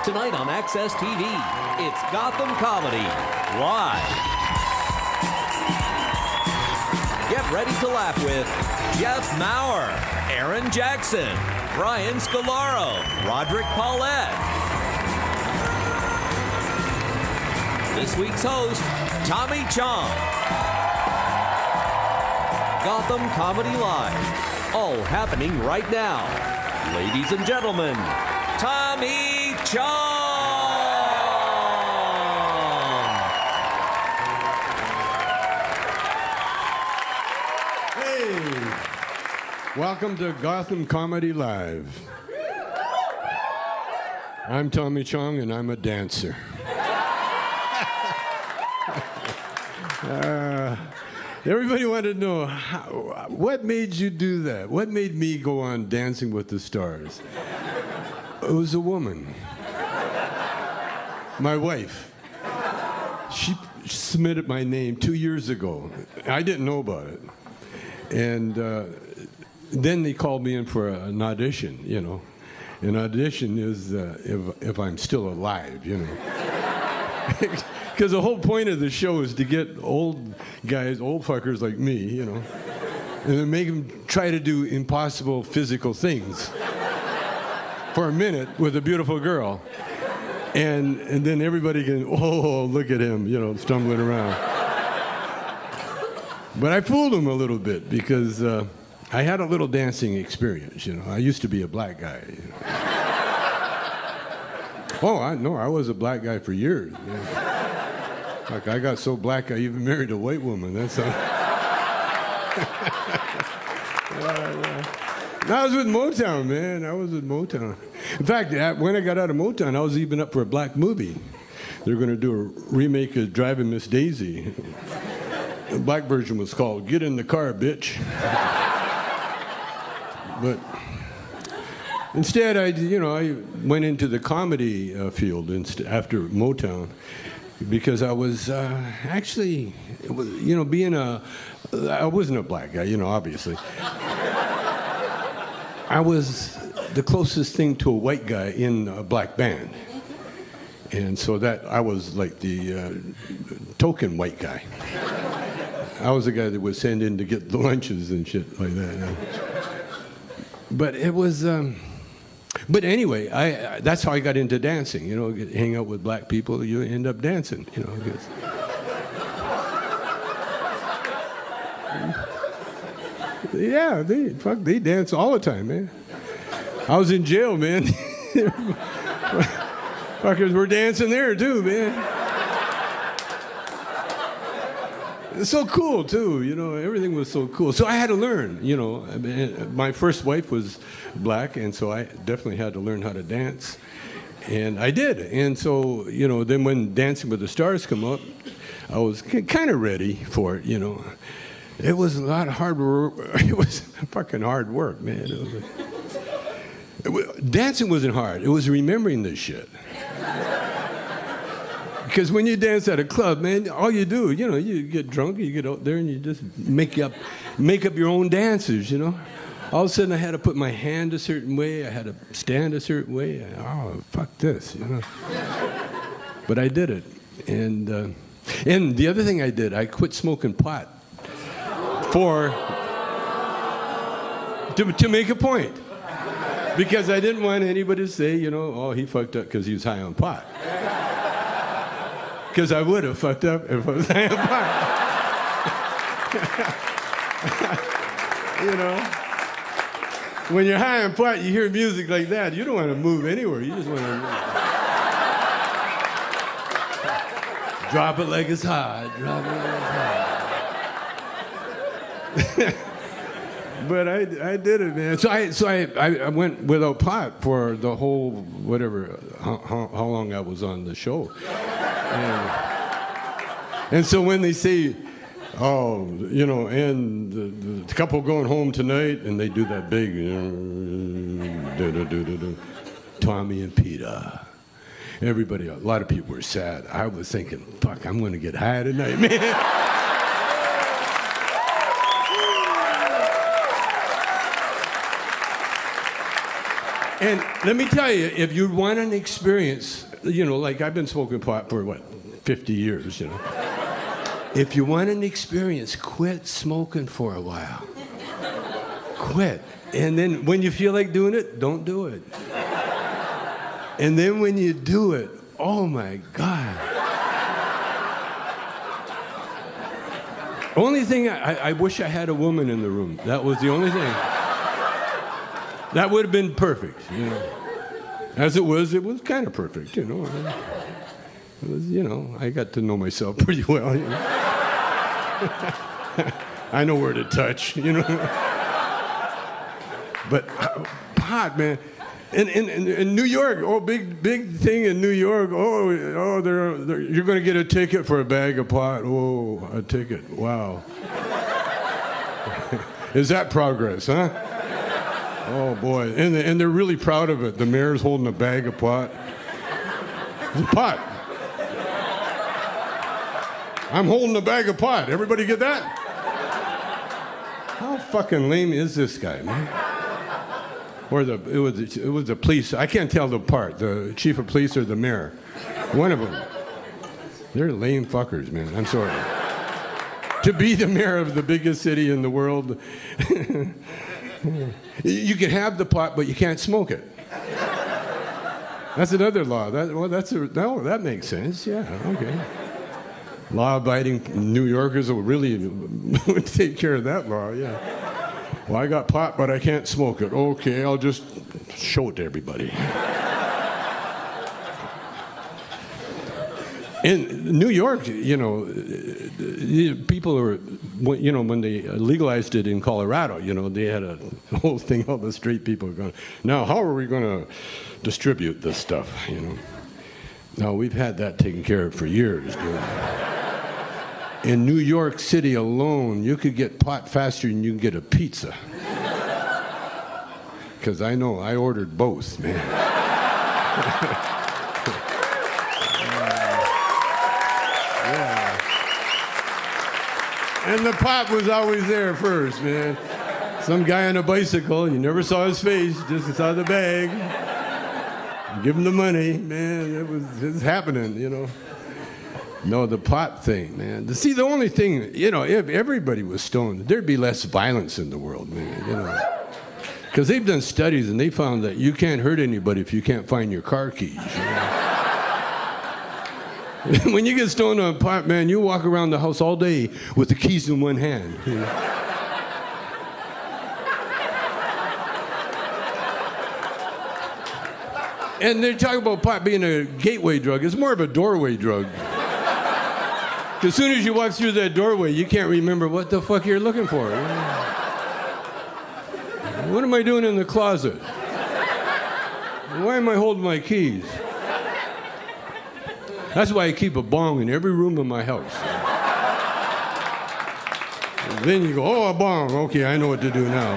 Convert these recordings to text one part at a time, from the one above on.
Tonight on Access TV, it's Gotham Comedy Live. Get ready to laugh with Jeff Maurer, Erin Jackson, Brian Scolaro, Roderick Paulette. This week's host, Tommy Chong. Gotham Comedy Live, all happening right now. Ladies and gentlemen, Tommy Chong! Hey! Welcome to Gotham Comedy Live. I'm Tommy Chong, and I'm a dancer. Everybody wanted to know, what made you do that? What made me go on Dancing with the Stars? It was a woman. My wife. She submitted my name 2 years ago. I didn't know about it. And then they called me in for an audition, you know. An audition is if I'm still alive, you know. Because the whole point of the show is to get old guys, old fuckers like me, you know, and then make them try to do impossible physical things for a minute with a beautiful girl. And then everybody can, oh, look at him, you know, stumbling around. But I fooled him a little bit because I had a little dancing experience, you know. I used to be a black guy, you know. Oh, I was a black guy for years. Man. Like, I got so black, I even married a white woman. That's how... I was with Motown, man. I was with Motown. In fact, when I got out of Motown, I was even up for a black movie. They were going to do a remake of Driving Miss Daisy. The black version was called Get in the Car, Bitch. But instead, I went into the comedy field after Motown. Because I was actually, I wasn't a black guy, you know, obviously. I was the closest thing to a white guy in a black band. And so that, I was like the token white guy. I was the guy that would send in to get the lunches and shit like that. You know? But it was... But anyway, that's how I got into dancing. You know, hang out with black people, you end up dancing. You know, yeah, they dance all the time, man. I was in jail, man. Fuckers were dancing there too, man. It's so cool too, you know. Everything was so cool. So I had to learn, you know. My first wife was black, and so I definitely had to learn how to dance, and I did. And so, you know, then when Dancing with the Stars come up, I was kind of ready for it, you know. It was a lot of hard work. It was fucking hard work, man. Dancing wasn't hard. It was remembering this shit. Because when you dance at a club, man, all you do, you know, you get drunk, you get out there, and you just make up your own dances, you know. All of a sudden, I had to put my hand a certain way. I had to stand a certain way. Oh, fuck this, you know. But I did it. And the other thing I did, I quit smoking pot to make a point. Because I didn't want anybody to say, you know, oh, he fucked up because he was high on pot. Because I would have fucked up if I was high on pot. You know? When you're high on pot, you hear music like that, you don't want to move anywhere. You just want to drop it like it's hot. Drop it like it's hot. But I did it, man. So I went without pot for the whole, whatever, how long I was on the show. And so when they say, oh, you know, and the couple going home tonight, and they do that big, Tommy and Peter. Everybody, a lot of people were sad. I was thinking, fuck, I'm going to get high tonight, man. And let me tell you, if you want an experience, you know, like I've been smoking pot for, 50 years, you know. If you want an experience, quit smoking for a while. Quit. And then when you feel like doing it, don't do it. And then when you do it, oh my God. Only thing, I wish I had a woman in the room. That was the only thing. That would have been perfect, you know. As it was kind of perfect, you know. It was, you know, I got to know myself pretty well, you know. I know where to touch, you know. But pot, man. In New York, big thing in New York. You're going to get a ticket for a bag of pot. Oh, a ticket. Wow. Is that progress, huh? Oh boy, and they're really proud of it. The mayor's holding a bag of pot. It's a pot. I'm holding a bag of pot. Everybody get that? How fucking lame is this guy, man? Or it was the police. I can't tell the part. The chief of police or the mayor. One of them. They're lame fuckers, man. I'm sorry. To be the mayor of the biggest city in the world, you can have the pot, but you can't smoke it. That's another law. That makes sense. Yeah, okay. Law-abiding New Yorkers will really take care of that law. Yeah. Well, I got pot, but I can't smoke it. Okay, I'll just show it to everybody. In New York, you know, people are, you know, when they legalized it in Colorado, you know, they had a whole thing, all the street people are going, now how are we going to distribute this stuff, you know? Now, we've had that taken care of for years, dude. In New York City alone, you could get pot faster than you can get a pizza. Because I know, I ordered both, man. Yeah. And the pot was always there first, man. Some guy on a bicycle, you never saw his face, just saw the bag. Give him the money, man, it was happening, you know. No, the pot thing, man. See, the only thing, you know, if everybody was stoned, there'd be less violence in the world, man, you know. Because they've done studies and they found that you can't hurt anybody if you can't find your car keys, you know? When you get stoned on pot, man, you walk around the house all day with the keys in one hand, you know? And they talk about pot being a gateway drug. It's more of a doorway drug. As soon as you walk through that doorway, you can't remember what the fuck you're looking for. What am I doing in the closet? Why am I holding my keys? That's why I keep a bong in every room of my house. And then you go, oh, a bong. Okay, I know what to do now.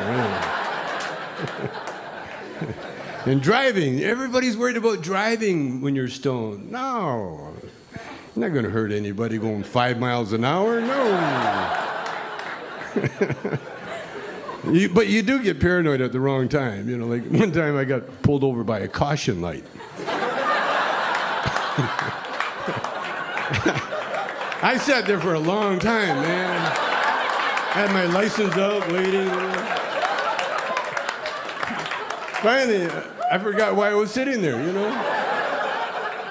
And driving. Everybody's worried about driving when you're stoned. No. You're not going to hurt anybody going 5 miles an hour. No. But you do get paranoid at the wrong time. You know, like one time I got pulled over by a caution light. I sat there for a long time, man. Had my license out, waiting. Finally, I forgot why I was sitting there, you know?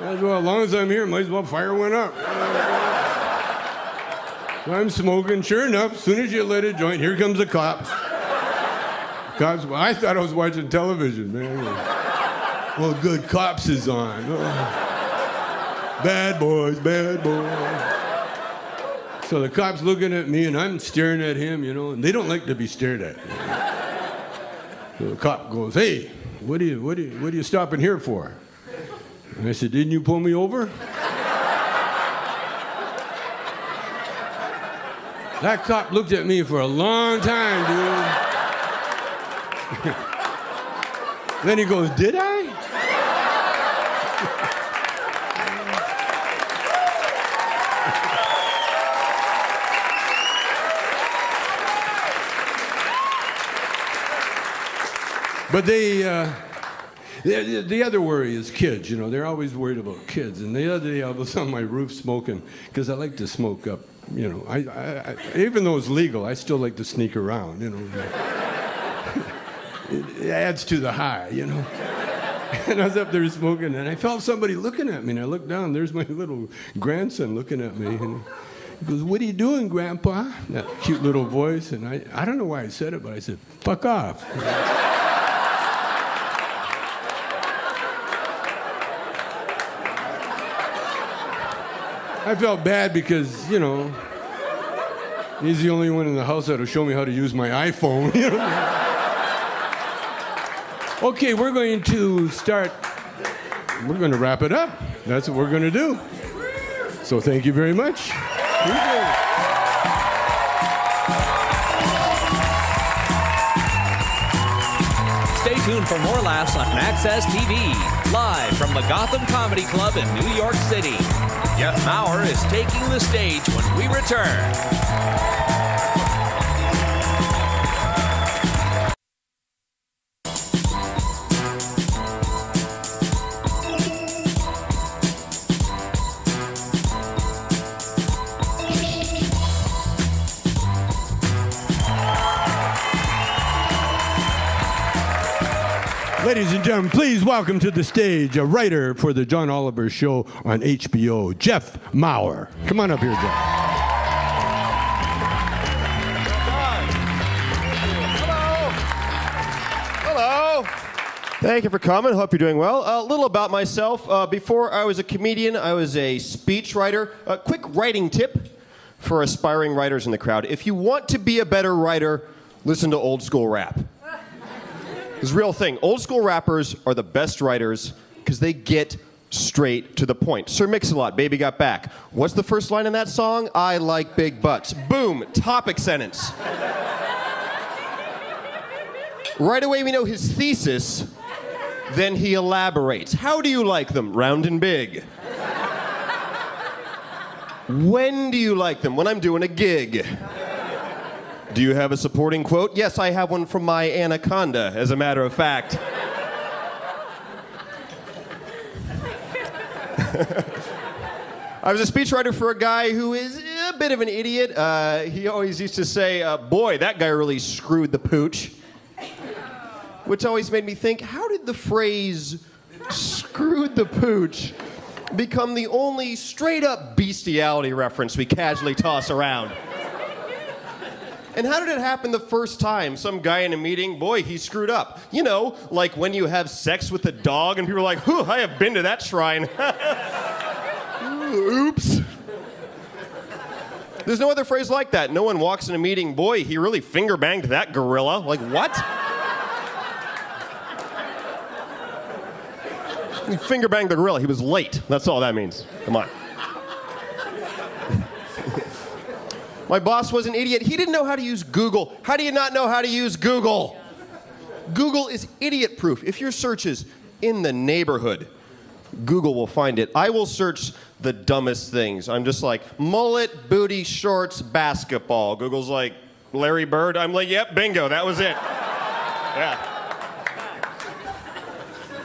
Well, as long as I'm here, might as well fire one up. So I'm smoking. Sure enough, as soon as you lit a joint, here comes the cops. Cops, well, I thought I was watching television, man. Well, good, Cops is on. Oh. Bad boys, bad boys. So the cop's looking at me, and I'm staring at him, you know, and they don't like to be stared at. You know? So the cop goes, hey, what are you stopping here for? And I said, didn't you pull me over? That cop looked at me for a long time, dude. Then he goes, did I? But The other worry is kids, you know. They're always worried about kids. And the other day I was on my roof smoking, because I like to smoke up, you know. I even though it's legal, I still like to sneak around, you know. It adds to the high, you know. And I was up there smoking, and I felt somebody looking at me, and I looked down, there's my little grandson looking at me, and he goes, "What are you doing, Grandpa?" That cute little voice, and I don't know why I said it, but I said, "Fuck off." I felt bad because, you know, he's the only one in the house that'll show me how to use my iPhone, you know. Okay, we're going to wrap it up. That's what we're going to do. So thank you very much. Stay tuned for more laughs on Access TV, live from the Gotham Comedy Club in New York City. Jeff Maurer is taking the stage when we return. Ladies and gentlemen, please welcome to the stage a writer for the John Oliver Show on HBO, Jeff Maurer. Come on up here, Jeff. Hello. Thank you for coming. Hope you're doing well. A little about myself. Before I was a comedian, I was a speech writer. A quick writing tip for aspiring writers in the crowd. If you want to be a better writer, listen to old school rap. It's a real thing. Old school rappers are the best writers because they get straight to the point. Sir Mix-a-Lot, Baby Got Back. What's the first line in that song? I like big butts. Boom, topic sentence. Right away we know his thesis, then he elaborates. How do you like them? Round and big. When do you like them? When I'm doing a gig. Do you have a supporting quote? Yes, I have one from my anaconda, as a matter of fact. I was a speechwriter for a guy who is a bit of an idiot. He always used to say, boy, that guy really screwed the pooch. Which always made me think, how did the phrase, screwed the pooch, become the only straight-up bestiality reference we casually toss around? And how did it happen the first time? Some guy in a meeting, boy, he screwed up. You know, like when you have sex with a dog and people are like, whew, I have been to that shrine. Oops. There's no other phrase like that. No one walks in a meeting, boy, he really finger banged that gorilla. Like, what? He finger banged the gorilla. He was late. That's all that means. Come on. My boss was an idiot. He didn't know how to use Google. How do you not know how to use Google? Google is idiot-proof. If your search is in the neighborhood, Google will find it. I will search the dumbest things. I'm just like, mullet, booty, shorts, basketball. Google's like, Larry Bird? I'm like, yep, bingo, that was it. Yeah.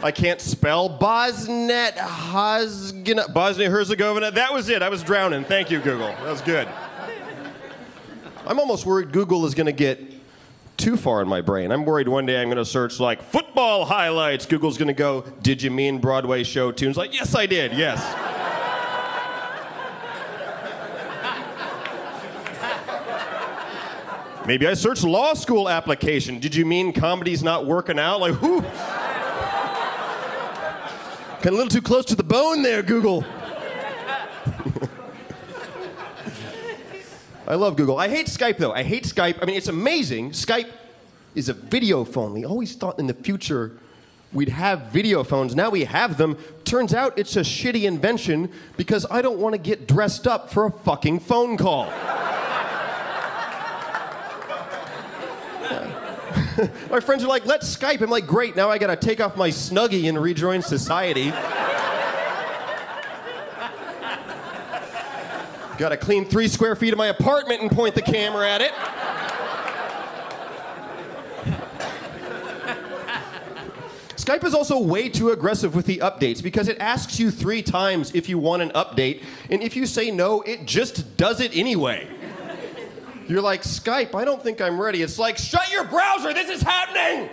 I can't spell Bosnia-Herzegovina. That was it. I was drowning. Thank you, Google. That was good. I'm almost worried Google is going to get too far in my brain. I'm worried one day I'm going to search like football highlights. Google's going to go, did you mean Broadway show tunes? Like, yes, I did. Yes. Maybe I searched law school application. Did you mean comedy's not working out? Like, whoo. Got a little too close to the bone there, Google. I love Google. I hate Skype, though. I hate Skype. I mean, it's amazing. Skype is a video phone. We always thought in the future we'd have video phones. Now we have them. Turns out it's a shitty invention because I don't want to get dressed up for a fucking phone call. My friends are like, let's Skype. I'm like, great. Now I got to take off my Snuggie and rejoin society. Got to clean 3 square feet of my apartment and point the camera at it. Skype is also way too aggressive with the updates because it asks you 3 times if you want an update, and if you say no, it just does it anyway. You're like, Skype, I don't think I'm ready. It's like, shut your browser, this is happening!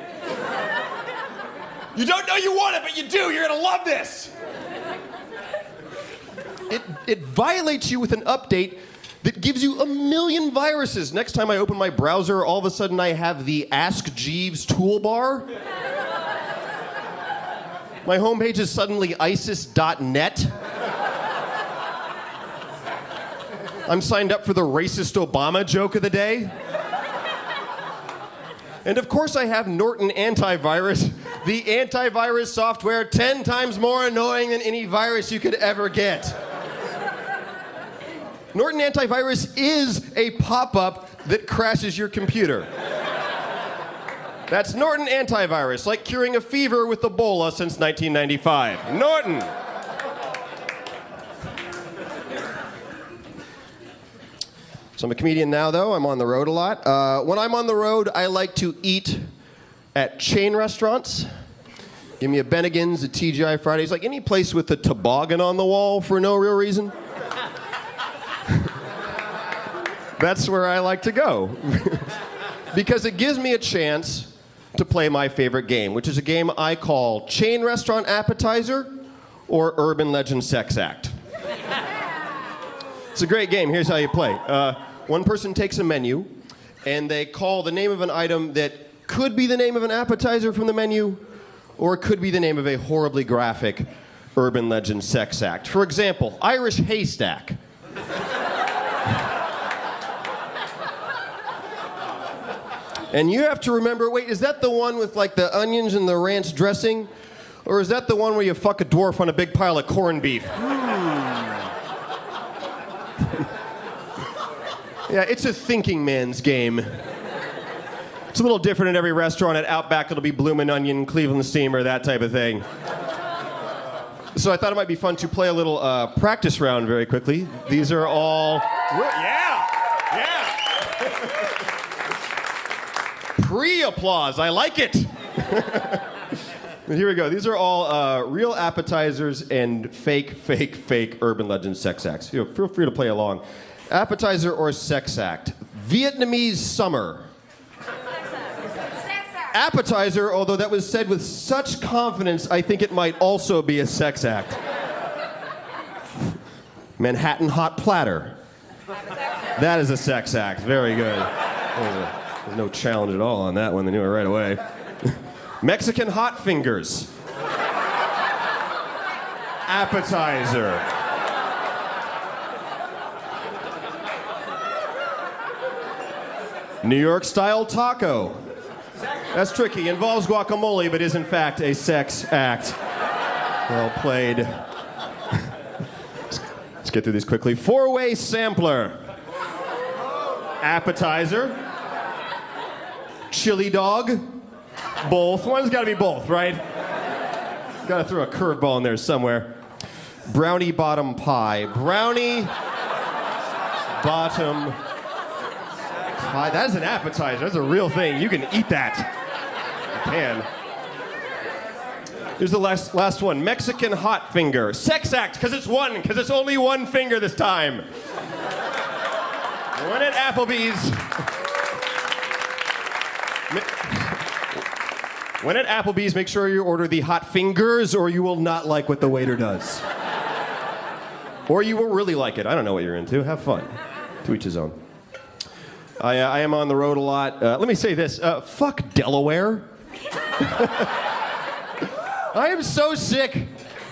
You don't know you want it, but you do, you're gonna love this! It violates you with an update that gives you a million viruses. Next time I open my browser, all of a sudden I have the Ask Jeeves toolbar. My homepage is suddenly ISIS.net. I'm signed up for the racist Obama joke of the day. And of course I have Norton Antivirus, the antivirus software 10 times more annoying than any virus you could ever get. Norton Antivirus is a pop-up that crashes your computer. That's Norton Antivirus, like curing a fever with Ebola since 1995. Norton! So I'm a comedian now, though. I'm on the road a lot. When I'm on the road, I like to eat at chain restaurants. Give me a Bennigan's, a TGI Fridays, like any place with a toboggan on the wall for no real reason. That's where I like to go. Because it gives me a chance to play my favorite game, which is a game I call Chain Restaurant Appetizer or Urban Legend Sex Act. It's a great game. Here's how you play. One person takes a menu, and they call the name of an item that could be the name of an appetizer from the menu, or it could be the name of a horribly graphic Urban Legend Sex Act. For example, Irish Haystack. And you have to remember, wait, is that the one with like the onions and the ranch dressing? Or is that the one where you fuck a dwarf on a big pile of corned beef? Yeah, it's a thinking man's game. It's a little different at every restaurant. At Outback, it'll be Bloomin' Onion, Cleveland Steamer, that type of thing. So I thought it might be fun to play a little practice round very quickly. These are all... Yeah! Yeah! Pre-applause, I like it. But here we go. These are all real appetizers and fake Urban Legend Sex Acts. Feel free to play along. Appetizer or sex act? Vietnamese summer. Sex act. Appetizer, although that was said with such confidence, I think it might also be a sex act. Manhattan hot platter. That is a sex act. Very good. There's no challenge at all on that one. They knew it right away. Mexican hot fingers. Appetizer. New York style taco. That's tricky. Involves guacamole, but is in fact a sex act. Well played. Let's get through these quickly. 4-way sampler. Appetizer. Chili dog. Both. One's got to be both, right? Got to throw a curveball in there somewhere. Brownie bottom pie. Brownie bottom pie. That is an appetizer. That's a real thing. You can eat that. You can. Here's the last one. Mexican hot finger. Sex act, because it's only one finger this time. One at Applebee's. When at Applebee's, make sure you order the hot fingers or you will not like what the waiter does. Or you will really like it. I don't know what you're into. Have fun. To each his own. I am on the road a lot. Let me say this. Fuck Delaware. I am so sick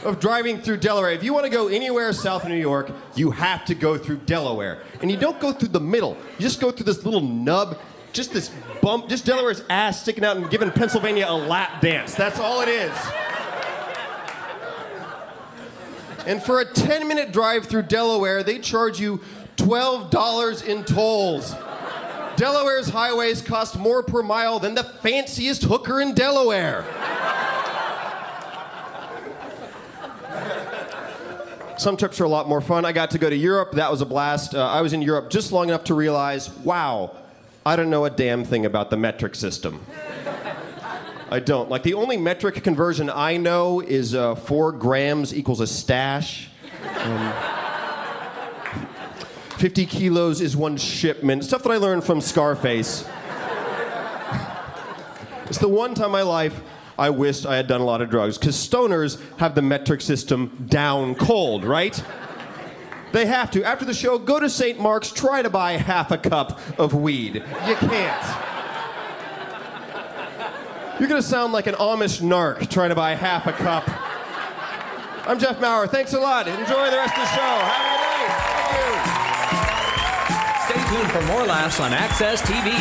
of driving through Delaware. If you want to go anywhere south of New York, you have to go through Delaware. And you don't go through the middle. You just go through this little nub, just this bump, just Delaware's ass sticking out and giving Pennsylvania a lap dance. That's all it is. And for a 10-minute drive through Delaware, they charge you $12 in tolls. Delaware's highways cost more per mile than the fanciest hooker in Delaware. Some trips are a lot more fun. I got to go to Europe. That was a blast. I was in Europe just long enough to realize, wow, I don't know a damn thing about the metric system. I don't. Like, the only metric conversion I know is 4 grams equals a stash. 50 kilos is 1 shipment. Stuff that I learned from Scarface. It's the one time in my life I wished I had done a lot of drugs, because stoners have the metric system down cold, right? They have to. After the show, go to St. Mark's, try to buy half a cup of weed. You can't. You're gonna sound like an Amish narc trying to buy half a cup. I'm Jeff Maurer. Thanks a lot. Enjoy the rest of the show. Have a good night. Thank you. Stay tuned for more laughs on Access TV.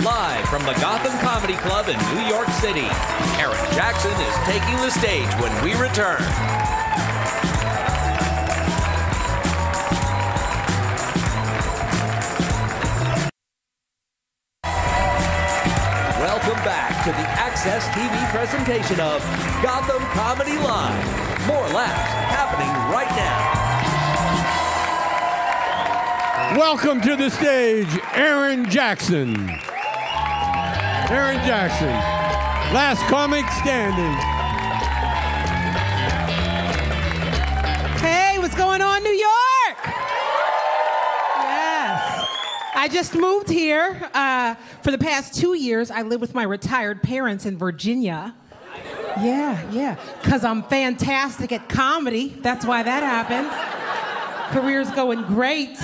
Live from the Gotham Comedy Club in New York City. Erin Jackson is taking the stage when we return. Welcome back to the Access TV presentation of Gotham Comedy Live. More laughs happening right now. Welcome to the stage, Erin Jackson. Erin Jackson, last comic standing. Hey, what's going on, New York? Yes. I just moved here. For the past 2 years, I live with my retired parents in Virginia. Yeah. Because I'm fantastic at comedy. That's why that happened. Career's going great.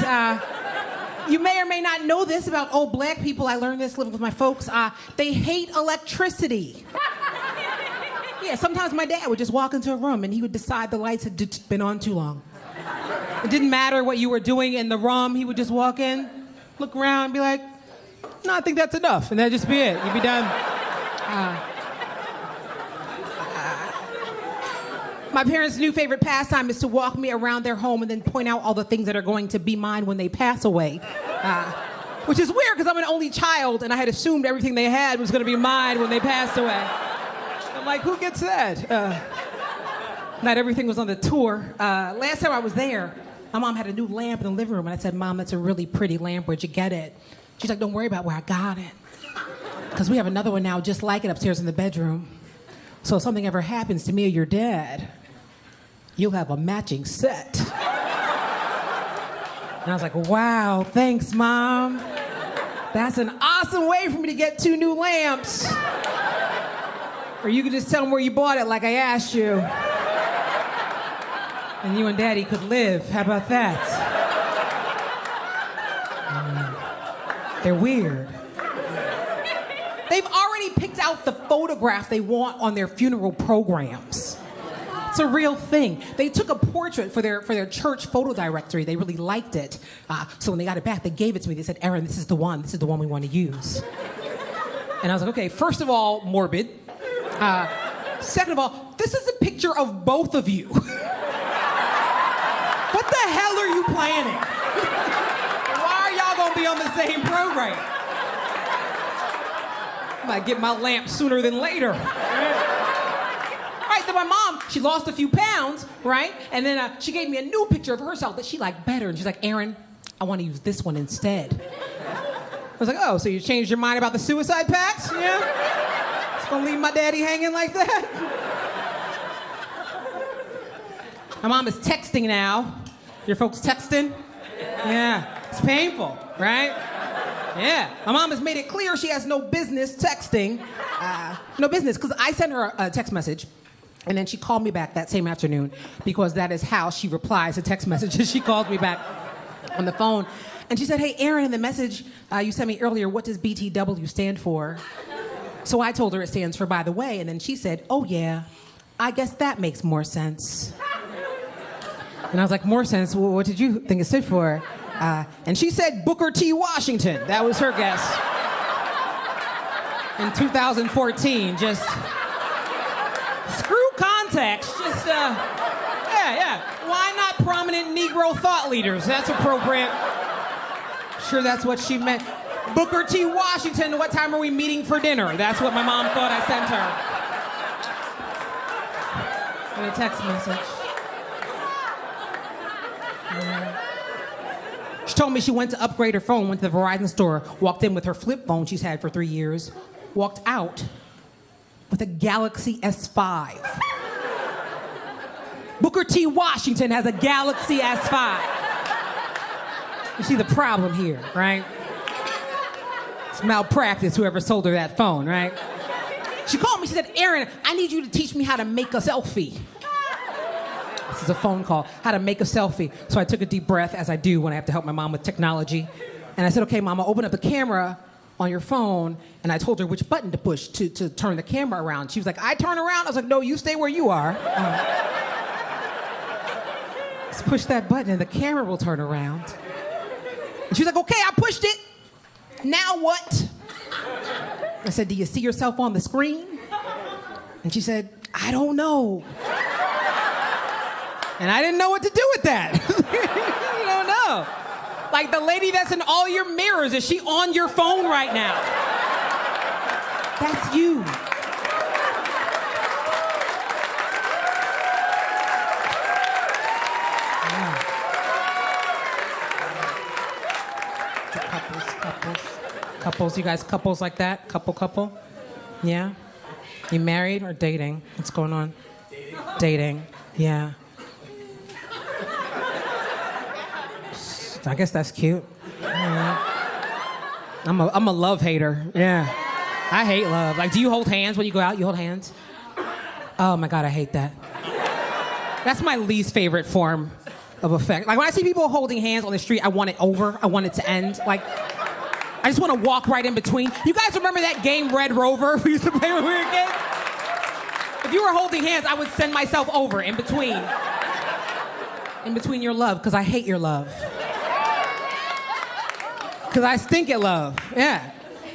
You may or may not know this about old black people. I learned this living with my folks. They hate electricity. Yeah, sometimes my dad would just walk into a room and he would decide the lights had just been on too long. It didn't matter what you were doing in the room. He would just walk in, look around, and be like, no, I think that's enough. And that'd just be it. You'd be done. My parents' new favorite pastime is to walk me around their home and then point out all the things that are going to be mine when they pass away. Which is weird because I'm an only child and I had assumed everything they had was going to be mine when they passed away. I'm like, who gets that? Not everything was on the tour. Last time I was there, my mom had a new lamp in the living room and I said, Mom, that's a really pretty lamp. Where'd you get it? She's like, don't worry about where I got it. Because we have another one now just like it upstairs in the bedroom. So if something ever happens to me or your dad, you'll have a matching set. And I was like, wow, thanks, Mom. That's an awesome way for me to get 2 new lamps. Or you could just tell them where you bought it like I asked you. And you and Daddy could live. How about that? They're weird. They've already picked out the photograph they want on their funeral programs. It's a real thing. They took a portrait for their church photo directory. They really liked it. So when they got it back, they gave it to me. They said, Erin, this is the one. This is the one we want to use. And I was like, okay, first of all, morbid. Second of all, this is a picture of both of you. What the hell are you planning? Why are y'all going to be on the same program? I might get my lamp sooner than later. Right, then my mom, she lost a few pounds, right? And then she gave me a new picture of herself that she liked better. And she's like, Erin, I want to use this one instead. I was like, oh, so you changed your mind about the suicide pacts? Yeah? Just gonna leave my daddy hanging like that? My mom is texting now. Your folks texting? Yeah, it's painful, right? Yeah, my mom has made it clear she has no business texting. No business, because I sent her a text message. And then she called me back that same afternoon because that is how she replies to text messages. She called me back on the phone. And she said, hey, Erin, in the message you sent me earlier, what does BTW stand for? So I told her it stands for by the way. And then she said, oh, yeah, I guess that makes more sense. And I was like, more sense? Well, what did you think it stood for? And she said Booker T. Washington. That was her guess. In 2014, just... Screw context, just, yeah. Why not prominent Negro thought leaders? That's appropriate. Sure, that's what she meant. Booker T. Washington, what time are we meeting for dinner? That's what my mom thought I sent her. In a text message. She told me she went to upgrade her phone, went to the Verizon store, walked in with her flip phone she's had for 3 years, walked out with a Galaxy S5. Booker T. Washington has a Galaxy S5. You see the problem here, right? It's malpractice, whoever sold her that phone, right? She called me, she said, Erin, I need you to teach me how to make a selfie. This is a phone call, how to make a selfie. So I took a deep breath, as I do when I have to help my mom with technology. And I said, okay, Mama, open up the camera on your phone. And I told her which button to push to turn the camera around. She was like, I turn around? I was like, no, you stay where you are. Let's push that button and the camera will turn around. And she was like, okay, I pushed it. Now what? I said, do you see yourself on the screen? And she said, I don't know. And I didn't know what to do with that. You don't know. Like the lady that's in all your mirrors, is she on your phone right now? That's you. Couples, you guys couples like that? Couple? Yeah? You married or dating? What's going on? Dating. Yeah. I guess that's cute. Yeah. I'm a love hater. Yeah. I hate love. Like, do you hold hands when you go out? You hold hands? Oh my God, I hate that. That's my least favorite form of affection. Like when I see people holding hands on the street, I want it over. I want it to end. Like, I just want to walk right in between. You guys remember that game Red Rover we used to play when we were kids? If you were holding hands, I would send myself over in between. In between your love, because I hate your love. Because I stink at love. Yeah.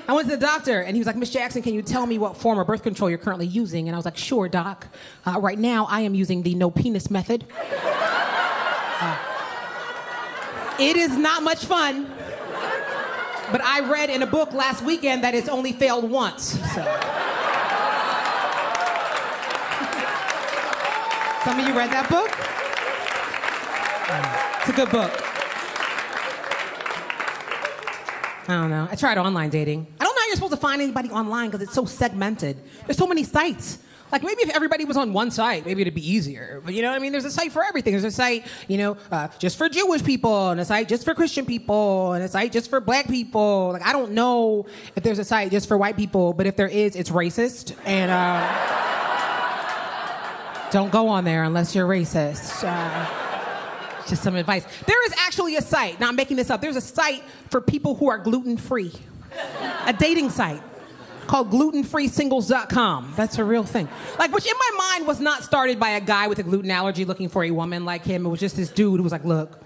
I went to the doctor, and he was like, Miss Jackson, can you tell me what form of birth control you're currently using? And I was like, sure, doc. Right now, I am using the no penis method. It is not much fun. But I read in a book last weekend that it's only failed once. So. Some of you read that book? It's a good book. I don't know. I tried online dating. I don't know how you're supposed to find anybody online because it's so segmented. There's so many sites. Like maybe if everybody was on one site, maybe it'd be easier. But you know what I mean? There's a site for everything. There's a site, just for Jewish people, and a site just for Christian people, and a site just for black people. Like I don't know if there's a site just for white people, but if there is, it's racist. And don't go on there unless you're racist. Just some advice. There is actually a site, now I'm making this up, there's a site for people who are gluten-free. A dating site called glutenfreesingles.com. That's a real thing. Like, which in my mind was not started by a guy with a gluten allergy looking for a woman like him. It was just this dude who was like, look,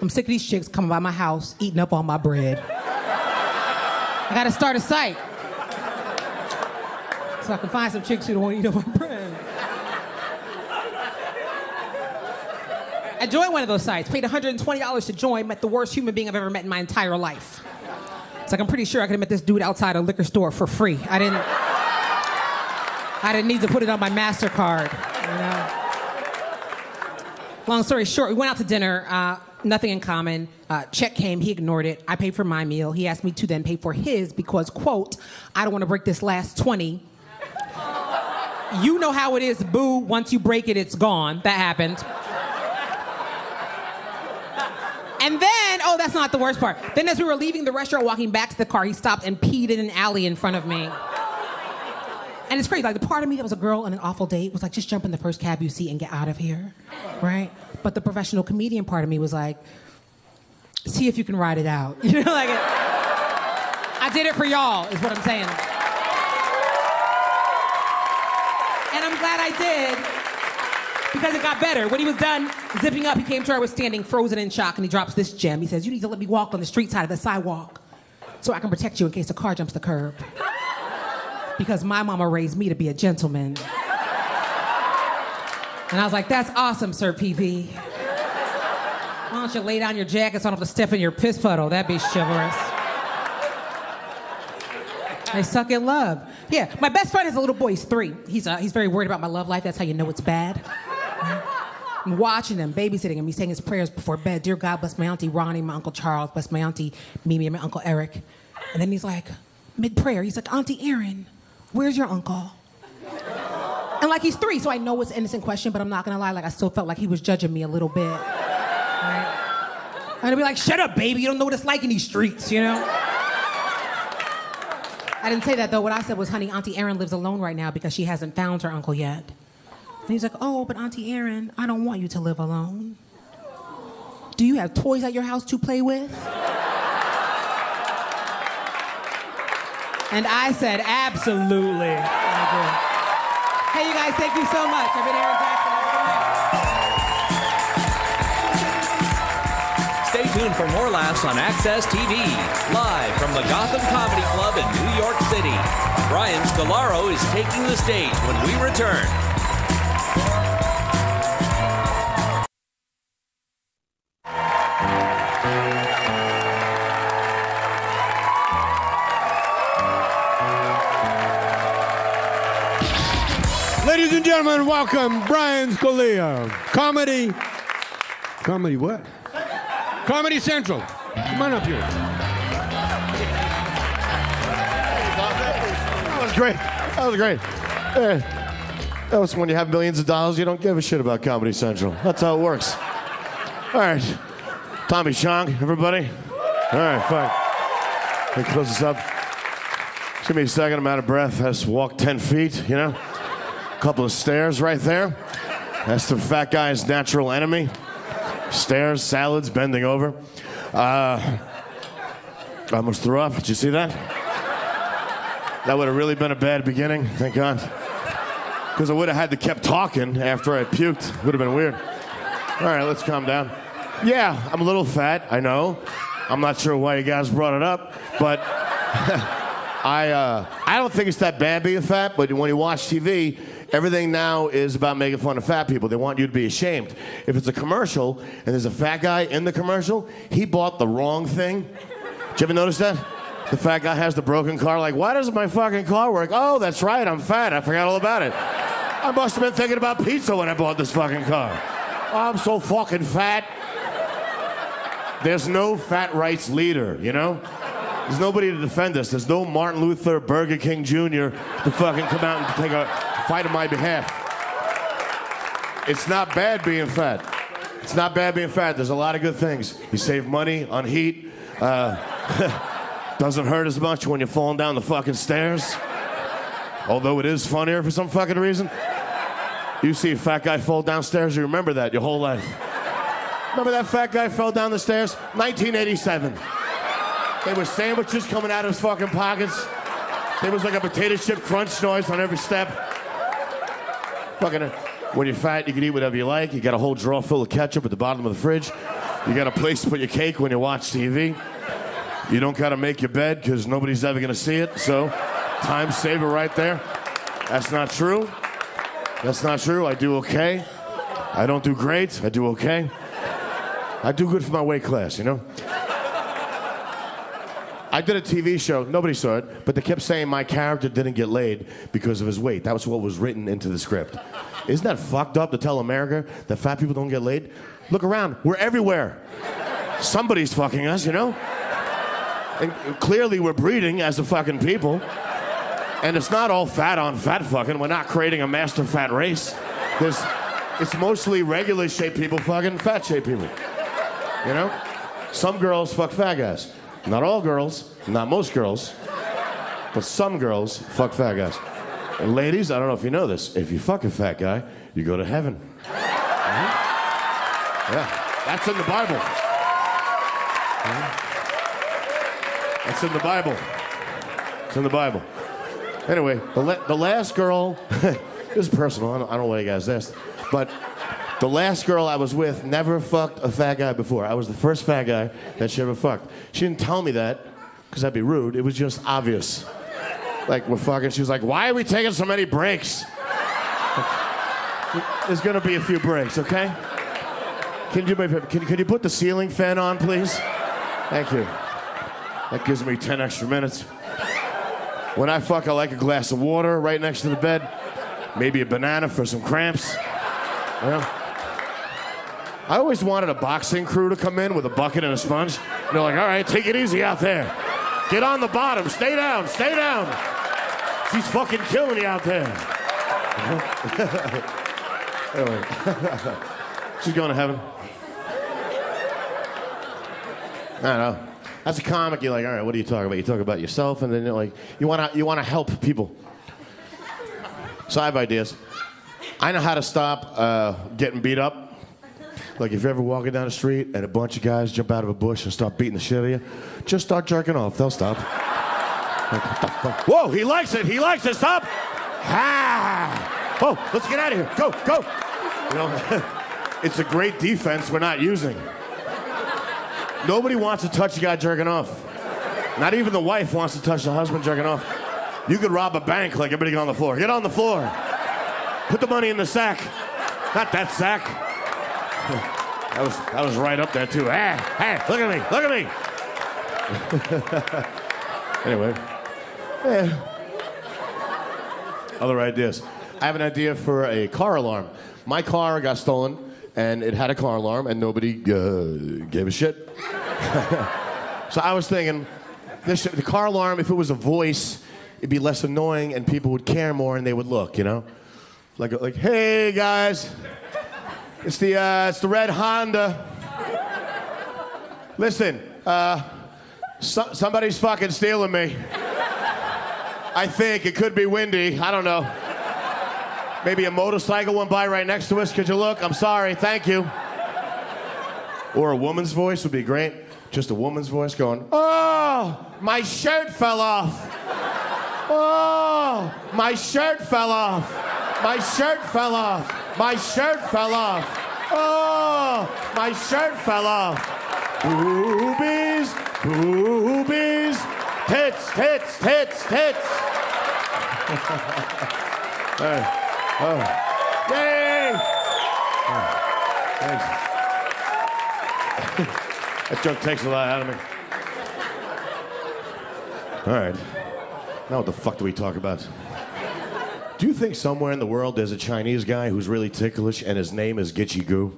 I'm sick of these chicks coming by my house, eating up all my bread. I gotta start a site. So I can find some chicks who don't want to eat up my bread. I joined one of those sites, paid $120 to join, met the worst human being I've ever met in my entire life. It's like, I'm pretty sure I could have met this dude outside a liquor store for free. I didn't need to put it on my MasterCard, you know? Long story short, we went out to dinner, nothing in common. Check came, he ignored it. I paid for my meal. He asked me to then pay for his because, quote, I don't want to break this last 20. You know how it is, boo. Once you break it, it's gone. That happened. And then, oh, that's not the worst part. Then as we were leaving the restaurant, walking back to the car, he stopped and peed in an alley in front of me. And it's crazy, like the part of me that was a girl on an awful date was like, just jump in the first cab you see and get out of here, right? But the professional comedian part of me was like, see if you can ride it out. You know, like, I did it for y'all, is what I'm saying. And I'm glad I did. Because it got better. When he was done zipping up, he came to where I was standing frozen in shock, and he drops this gem. He says, you need to let me walk on the street side of the sidewalk so I can protect you in case a car jumps the curb. Because my mama raised me to be a gentleman. And I was like, that's awesome, Sir PV. Why don't you lay down your jacket so I don't have to step in your piss puddle? That'd be chivalrous. I suck at love. Yeah, my best friend is a little boy. He's 3. He's very worried about my love life. That's how you know it's bad. I'm watching him, babysitting him. He's saying his prayers before bed. Dear God, bless my auntie Ronnie, my uncle Charles, bless my auntie Mimi, and my uncle Eric. And then he's like, mid-prayer, he's like, Auntie Erin, where's your uncle? And like he's 3, so I know it's an innocent question, but I'm not gonna lie, like I still felt like he was judging me a little bit. Right? And I'd be like, shut up, baby, you don't know what it's like in these streets, you know? I didn't say that though. What I said was, honey, Auntie Erin lives alone right now because she hasn't found her uncle yet. And he's like, oh, but Auntie Erin, I don't want you to live alone. Do you have toys at your house to play with? And I said, absolutely. I do. Hey, you guys, thank you so much. I've been Erin Jackson. Stay tuned for more laughs on Access TV, live from the Gotham Comedy Club in New York City. Brian Scolaro is taking the stage when we return. Ladies and gentlemen, welcome Brian Scolaro. Comedy what? Comedy Central. Come on up here. That was great. That was great. That was when you have millions of dollars, you don't give a shit about Comedy Central. That's how it works. All right. Tommy Chong, everybody. All right, fine. Let me close this up. Just give me a second. I'm out of breath. I just walked 10 feet, you know? A couple of stairs right there. That's the fat guy's natural enemy. Stairs, salads, bending over. I almost threw up. Did you see that? That would have really been a bad beginning, thank God. Because I would have had to kept talking after I puked. Would have been weird. All right, let's calm down. Yeah, I'm a little fat, I know. I'm not sure why you guys brought it up, but I don't think it's that bad being fat, but when you watch TV, everything now is about making fun of fat people. They want you to be ashamed. If it's a commercial and there's a fat guy in the commercial, he bought the wrong thing. Did you ever notice that? The fat guy has the broken car, like, why doesn't my fucking car work? Oh, that's right, I'm fat. I forgot all about it. I must have been thinking about pizza when I bought this fucking car. I'm so fucking fat. There's no fat rights leader, you know? There's nobody to defend us. There's no Martin Luther, Burger King Jr. to fucking come out and take a fight on my behalf. It's not bad being fat. It's not bad being fat. There's a lot of good things. You save money on heat. Doesn't hurt as much when you're falling down the fucking stairs. Although it is funnier for some fucking reason. You see a fat guy fall downstairs, you remember that your whole life. Remember that fat guy fell down the stairs? 1987. There were sandwiches coming out of his fucking pockets. There was like a potato chip crunch noise on every step. Fucking, when you're fat, you can eat whatever you like. You got a whole drawer full of ketchup at the bottom of the fridge. You got a place to put your cake when you watch TV. You don't gotta make your bed because nobody's ever gonna see it, so time saver right there. That's not true. That's not true. I do okay. I don't do great. I do okay. I do good for my weight class, you know? I did a TV show, nobody saw it, but they kept saying my character didn't get laid because of his weight. That was what was written into the script. Isn't that fucked up to tell America that fat people don't get laid? Look around, we're everywhere. Somebody's fucking us, you know? And clearly we're breeding as a fucking people. And it's not all fat on fat fucking. We're not creating a master fat race. It's mostly regular shaped people fucking fat shaped people. You know? Some girls fuck fat guys. Not all girls, not most girls, but some girls fuck fat guys. And ladies, I don't know if you know this, if you fuck a fat guy, you go to heaven. Mm-hmm. Yeah, that's in the Bible. Mm-hmm. That's in the Bible. It's in the Bible. Anyway, the last girl, this is personal, I don't know why you guys asked, but the last girl I was with never fucked a fat guy before. I was the first fat guy that she ever fucked. She didn't tell me that, because that'd be rude. It was just obvious. Like, we're fucking, she was like, why are we taking so many breaks? There's gonna be a few breaks, okay? Can you put the ceiling fan on, please? Thank you. That gives me 10 extra minutes. When I fuck, I like a glass of water right next to the bed. Maybe a banana for some cramps. Yeah. I always wanted a boxing crew to come in with a bucket and a sponge. And they're like, all right, take it easy out there. Get on the bottom, stay down, stay down. She's fucking killing you out there. Anyway. She's going to heaven. I don't know. As a comic, you're like, all right, what do you talk about? You talk about yourself, and then you're like, you wanna help people. So I have ideas. I know how to stop getting beat up. Like if you're ever walking down the street and a bunch of guys jump out of a bush and start beating the shit out of you, just start jerking off. They'll stop. Like, what the fuck? Whoa, he likes it. He likes it. Stop. Ah. Oh, let's get out of here. Go, go. You know, it's a great defense we're not using. Nobody wants to touch a guy jerking off. Not even the wife wants to touch the husband jerking off. You could rob a bank like everybody get on the floor. Get on the floor. Put the money in the sack. Not that sack. That was right up there too. Hey, look at me. Look at me. Anyway. Yeah. Other ideas. I have an idea for a car alarm. My car got stolen, and it had a car alarm, and nobody gave a shit. So I was thinking, the car alarm, if it was a voice, it'd be less annoying, and people would care more, and they would look, you know? Like, hey, guys. It's the red Honda. Listen, somebody's fucking stealing me. I think it could be windy. I don't know. Maybe a motorcycle went by right next to us. Could you look? I'm sorry. Thank you. Or a woman's voice would be great. Just a woman's voice going, oh, my shirt fell off. Oh, my shirt fell off. My shirt fell off. My shirt fell off. Oh, my shirt fell off. Boobies, boobies, tits, tits, tits, tits. Oh. Yay! Oh, thanks. That joke takes a lot out of me. All right. Now what the fuck do we talk about? Do you think somewhere in the world there's a Chinese guy who's really ticklish and his name is Gitchy Goo?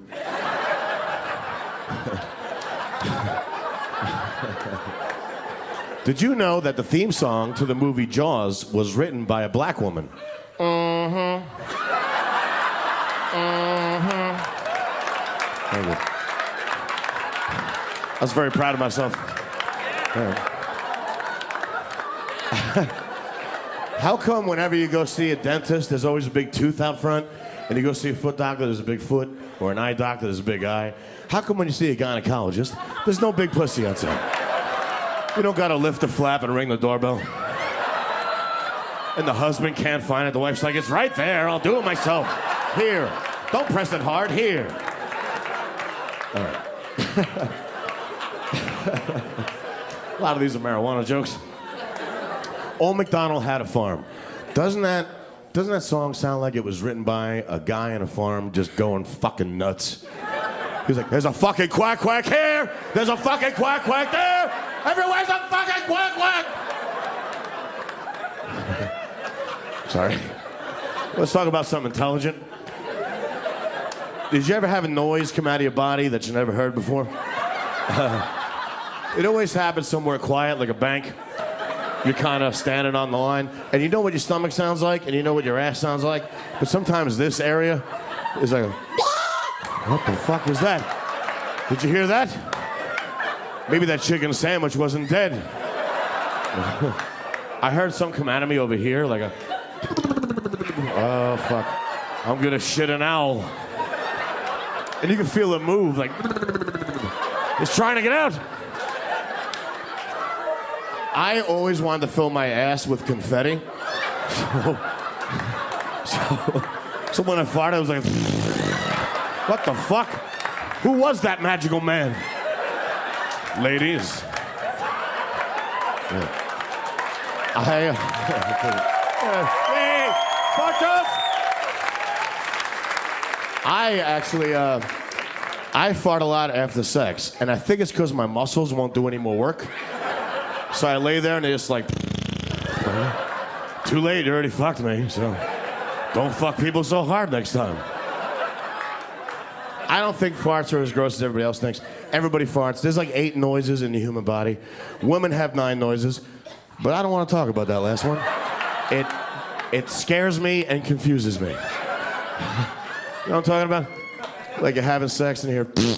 Did you know that the theme song to the movie Jaws was written by a black woman? Mm-hmm. Mm-hmm. Very good. I was very proud of myself. How come whenever you go see a dentist, there's always a big tooth out front, and you go see a foot doctor, there's a big foot, or an eye doctor, there's a big eye? How come when you see a gynecologist, there's no big pussy outside? You don't gotta lift the flap and ring the doorbell. And the husband can't find it. The wife's like, it's right there. I'll do it myself. Here. Don't press it hard. Here. All right. A lot of these are marijuana jokes. Old MacDonald had a farm. Doesn't that song sound like it was written by a guy on a farm just going fucking nuts? He's like, there's a fucking quack quack here. There's a fucking quack quack there. Everywhere's a fucking quack quack. Sorry. Let's talk about something intelligent. Did you ever have a noise come out of your body that you never heard before? It always happens somewhere quiet, like a bank. You're kind of standing on the line, and you know what your stomach sounds like, and you know what your ass sounds like, but sometimes this area is like, what the fuck was that? Did you hear that? Maybe that chicken sandwich wasn't dead. I heard some come out of me over here, like a, oh fuck, I'm gonna shit an owl. And you can feel it move, like, it's trying to get out. I always wanted to fill my ass with confetti. So when I farted, I was like, what the fuck? Who was that magical man? Ladies. Hey, fuck up! I actually, I fart a lot after sex, and I think it's because my muscles won't do any more work. So I lay there and they just like, too late, you already fucked me, so don't fuck people so hard next time. I don't think farts are as gross as everybody else thinks. Everybody farts. There's like 8 noises in the human body. Women have 9 noises, but I don't want to talk about that last one. It scares me and confuses me. You know what I'm talking about? Like you're having sex and you hear,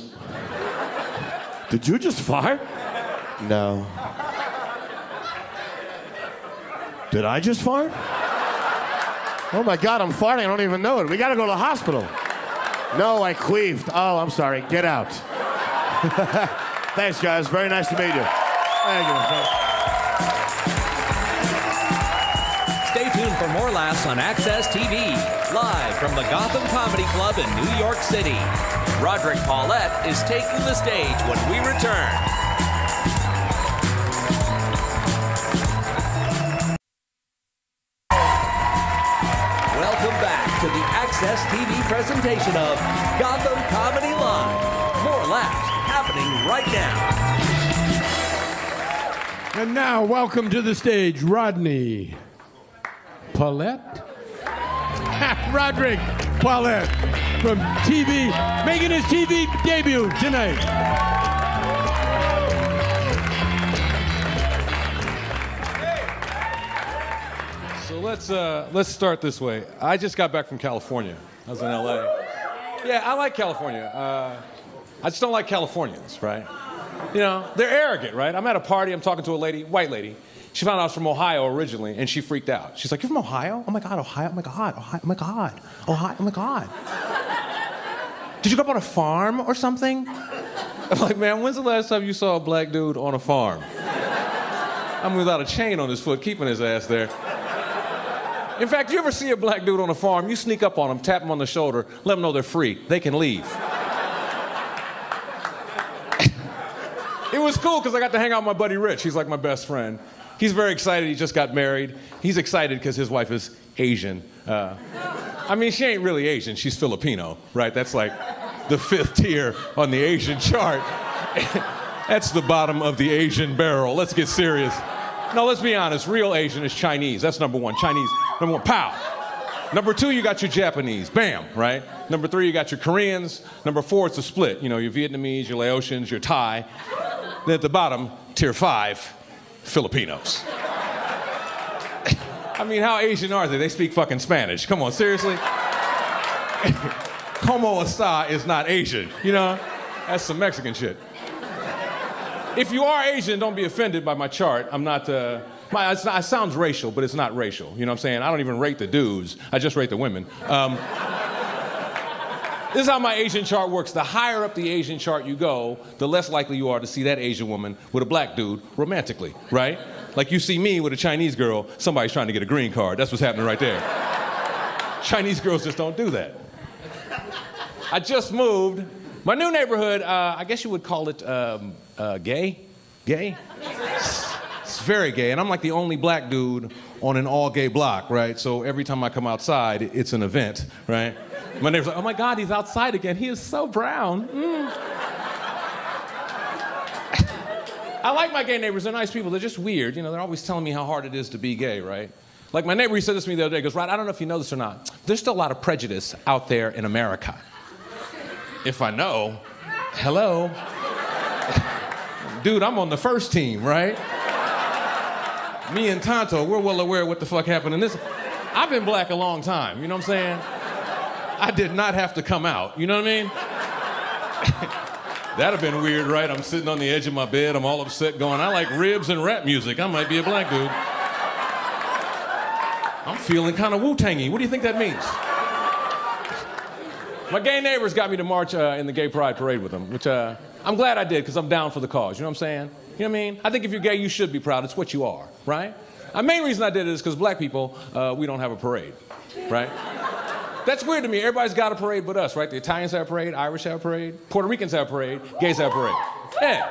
did you just fart? No. Did I just fart? Oh my God, I'm farting, I don't even know it. We gotta go to the hospital. No, I queefed. Oh, I'm sorry, get out. Thanks, guys, very nice to meet you. Thank you. Stay tuned for more laughs on Access TV, live from the Gotham Comedy Club in New York City. Roderick Paulette is taking the stage when we return. Welcome back to the Access TV presentation of Gotham Comedy Live. More laughs happening right now. And now, welcome to the stage, Rodney Paulette? Roderick Paulette from TV, making his TV debut tonight. So let's start this way. I just got back from California. I was in LA. Yeah, I like California. I just don't like Californians, right? You know, they're arrogant, right? I'm at a party, I'm talking to a lady, white lady. She found out I was from Ohio originally, and she freaked out. She's like, "You're from Ohio? Oh my God, Ohio, oh my God, Ohio, oh my God, Ohio, oh my God. Did you grow up on a farm or something?" I'm like, "Man, when's the last time you saw a black dude on a farm? I mean, without a chain on his foot, keeping his ass there. In fact, you ever see a black dude on a farm, you sneak up on him, tap him on the shoulder, let them know they're free. They can leave." It was cool because I got to hang out with my buddy Rich. He's like my best friend. He's very excited. He just got married. He's excited because his wife is Asian. I mean, she ain't really Asian. She's Filipino, right? That's like the 5th tier on the Asian chart. That's the bottom of the Asian barrel. Let's get serious. No, let's be honest. Real Asian is Chinese. That's number one. Chinese, number one, pow. Number 2, you got your Japanese. Bam, right? Number 3, you got your Koreans. Number 4, it's a split. You know, your Vietnamese, your Laotians, your Thai. Then at the bottom, tier 5, Filipinos. I mean, how Asian are they? They speak fucking Spanish. Come on, seriously? Como esta is not Asian, you know? That's some Mexican shit. If you are Asian, don't be offended by my chart. I'm not, it sounds racial, but it's not racial. You know what I'm saying? I don't even rate the dudes. I just rate the women. This is how my Asian chart works. The higher up the Asian chart you go, the less likely you are to see that Asian woman with a black dude romantically, right? Like you see me with a Chinese girl, somebody's trying to get a green card. That's what's happening right there. Chinese girls just don't do that. I just moved. My new neighborhood, I guess you would call it gay? Gay? It's very gay, and I'm like the only black dude on an all-gay block, right? So every time I come outside, it's an event, right? My neighbor's like, "Oh my God, he's outside again. He is so brown." I like my gay neighbors. They're nice people. They're just weird. You know, they're always telling me how hard it is to be gay, right? Like my neighbor, he said this to me the other day. He goes, "Rod, I don't know if you know this or not. There's still a lot of prejudice out there in America." If I know, hello. Dude, I'm on the first team, right? Me and Tonto, we're well aware of what the fuck happened in this. I've been black a long time, you know what I'm saying? I did not have to come out, you know what I mean? That'd have been weird, right? I'm sitting on the edge of my bed, I'm all upset going, "I like ribs and rap music. I might be a black dude." I'm feeling kind of Wu-Tangy. What do you think that means? My gay neighbors got me to march in the Gay Pride Parade with them, which I'm glad I did because I'm down for the cause, you know what I'm saying? You know what I mean? I think if you're gay, you should be proud. It's what you are, right? The main reason I did it is because black people, we don't have a parade, right? That's weird to me. Everybody's got a parade but us, right? The Italians have a parade, Irish have a parade, Puerto Ricans have a parade, gays have a parade. Yeah.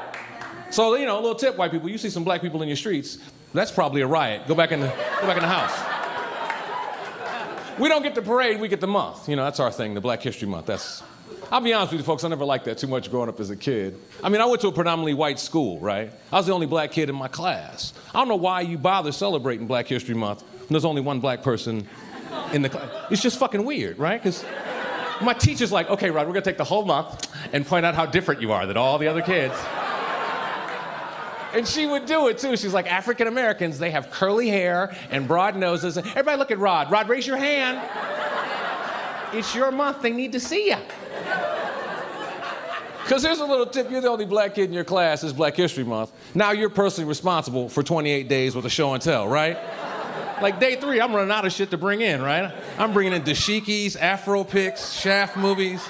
So, you know, a little tip, white people, you see some black people in your streets, that's probably a riot. Go back in the house. We don't get the parade, we get the month. You know, that's our thing, the Black History Month. I'll be honest with you folks, I never liked that too much growing up as a kid. I mean, I went to a predominantly white school, right? I was the only black kid in my class. I don't know why you bother celebrating Black History Month when there's only one black person in the class. It's just fucking weird, right? Because my teacher's like, "Okay, Rod, we're gonna take the whole month and point out how different you are than all the other kids." And she would do it too. She's like, African Americans, they have curly hair and broad noses. Everybody look at Rod. Rod, raise your hand. It's your month. They need to see you. Because here's a little tip. You're the only black kid in your class. It's Black History Month. Now you're personally responsible for 28 days with a show and tell, right? Like day 3, I'm running out of shit to bring in, right? I'm bringing in dashikis, Afro pics, Shaft movies.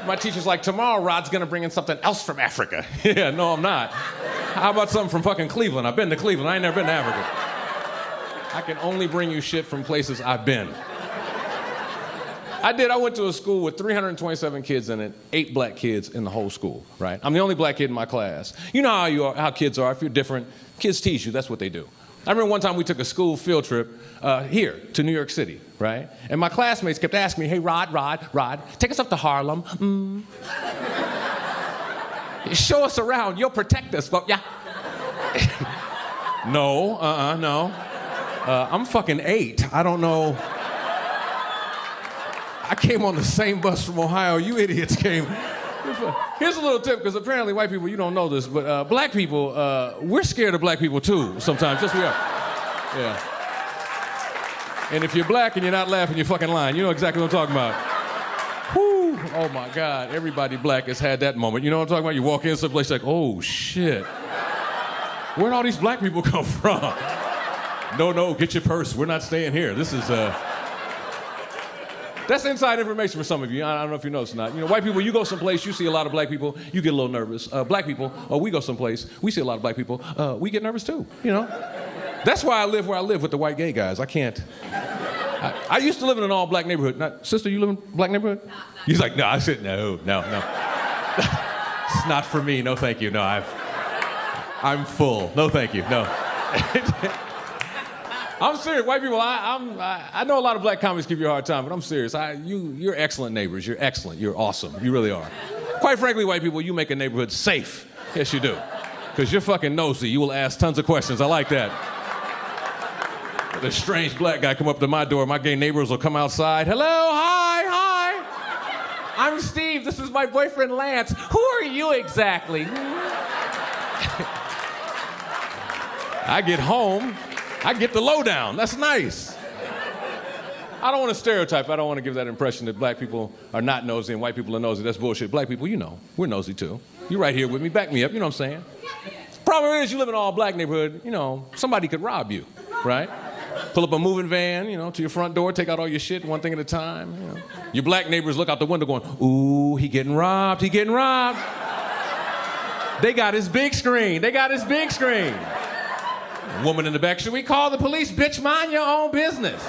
My teacher's like, tomorrow Rod's gonna bring in something else from Africa. Yeah, no, I'm not. How about something from fucking Cleveland? I've been to Cleveland. I ain't never been to Africa. I can only bring you shit from places I've been. I went to a school with 327 kids in it, 8 black kids in the whole school, right? I'm the only black kid in my class. You know how kids are. If you're different, kids tease you. That's what they do. I remember one time we took a school field trip here to New York City, right? And my classmates kept asking me, hey, Rod, take us up to Harlem. Show us around. You'll protect us, but yeah. No. I'm fucking 8. I don't know. I came on the same bus from Ohio. You idiots came. Here's a little tip, because apparently white people, you don't know this, but black people, we're scared of black people too sometimes. Yes, we are. Yeah. And if you're black and you're not laughing, you're fucking lying. You know exactly what I'm talking about. Whew. Oh my God. Everybody black has had that moment. You know what I'm talking about? You walk in someplace like, oh shit. Where'd all these black people come from? No, get your purse. We're not staying here. This is, that's inside information for some of you. I don't know if you know it's not. You know, white people, you go someplace, you see a lot of black people, you get a little nervous. Black people, we go someplace, we see a lot of black people, we get nervous too, you know? That's why I live where I live with the white gay guys. I can't. I used to live in an all-black neighborhood. Now, sister, you live in a black neighborhood? No. He's like, no. I said, no. It's not for me. No, thank you. No, I'm full. No, thank you. No. I'm serious. White people, I know a lot of black comics give you a hard time, but I'm serious. You're excellent neighbors. You're excellent. You're awesome. You really are. Quite frankly, white people, you make a neighborhood safe. Yes, you do. Because you're fucking nosy. You will ask tons of questions. I like that. The strange black guy come up to my door. My gay neighbors will come outside. Hello, hi. I'm Steve. This is my boyfriend, Lance. Who are you exactly? I get home. I get the lowdown. That's nice. I don't want to stereotype. I don't want to give that impression that black people are not nosy and white people are nosy. That's bullshit. Black people, you know, we're nosy too. You're right here with me. Back me up. You know what I'm saying? Problem is, you live in an all-black neighborhood, you know, somebody could rob you, right? Pull up a moving van, you know, to your front door, take out all your shit one thing at a time. You know. Your black neighbors look out the window going, ooh, he getting robbed. They got his big screen. Woman in the back, should we call the police? Bitch, mind your own business.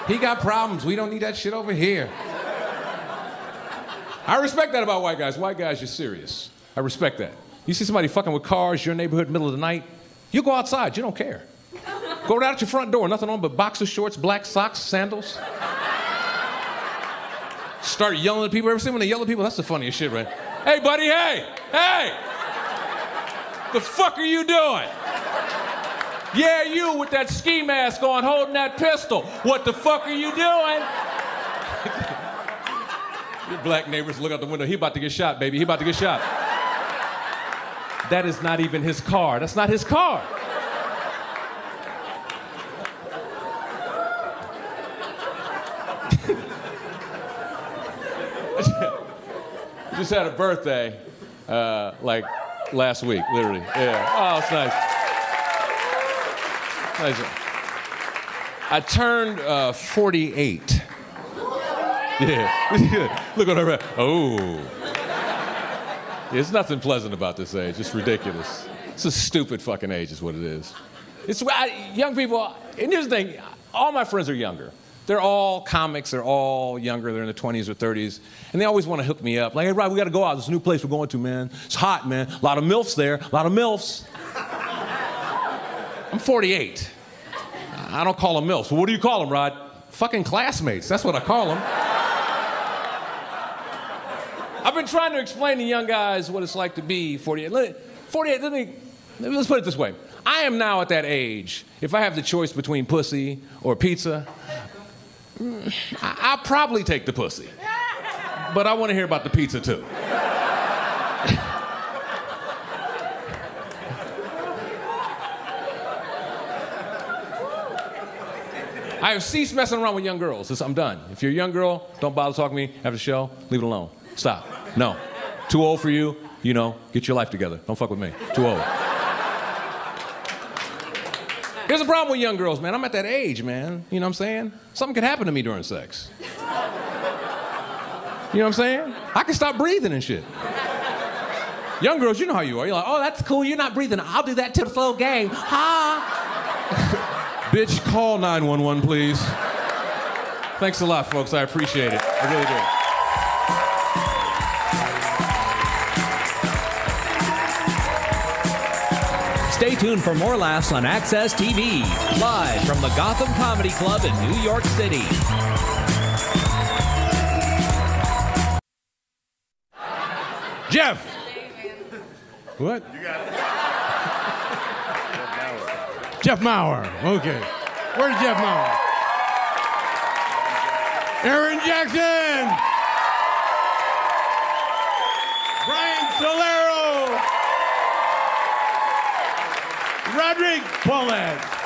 He got problems. We don't need that shit over here. I respect that about white guys. White guys, you're serious. I respect that. You see somebody fucking with cars, your neighborhood, middle of the night, you go outside. You don't care. Go right out your front door, nothing on but boxer shorts, black socks, sandals. Start yelling at people. Ever seen when they yell at people? That's the funniest shit, right? Hey, buddy, hey! The fuck are you doing? Yeah, you with that ski mask on, holding that pistol. What the fuck are you doing? Your black neighbors look out the window. He about to get shot, baby. He about to get shot. That is not even his car. That's not his car. Just had a birthday, like last week, literally. Yeah. Oh, it's nice. I turned 48. Yeah. Look at her. Oh. There's nothing pleasant about this age. It's ridiculous. It's a stupid fucking age is what it is. It's young people, and here's the thing, all my friends are younger. They're all comics, they're all younger, they're in their 20s or 30s, and they always want to hook me up. Like, hey, Rob, we got to go out. There's a new place we're going to, man. It's hot, man. A lot of MILFs there, a lot of MILFs. I'm 48. I don't call them MILFs. Well, what do you call them, Rod? Fucking classmates. That's what I call them. I've been trying to explain to young guys what it's like to be 48. Let's put it this way. I am now at that age, if I have the choice between pussy or pizza, I'll probably take the pussy. But I want to hear about the pizza too. I have ceased messing around with young girls. I'm done. If you're a young girl, don't bother talking to me after the show. Leave it alone. Stop. No. Too old for you. You know, get your life together. Don't fuck with me. Too old. Here's the problem with young girls, man. I'm at that age, man. You know what I'm saying? Something could happen to me during sex. You know what I'm saying? I can stop breathing and shit. Young girls, you know how you are. You're like, oh, that's cool. You're not breathing. I'll do that till the slow game. Ha! Bitch, call 911, please. Thanks a lot, folks. I appreciate it. I really do. Stay tuned for more laughs on Access TV, live from the Gotham Comedy Club in New York City. Jeff! What? You got it. Jeff Maurer. Okay. Where's Jeff Maurer? Erin Jackson! Scolaro! Roderick, Paulette.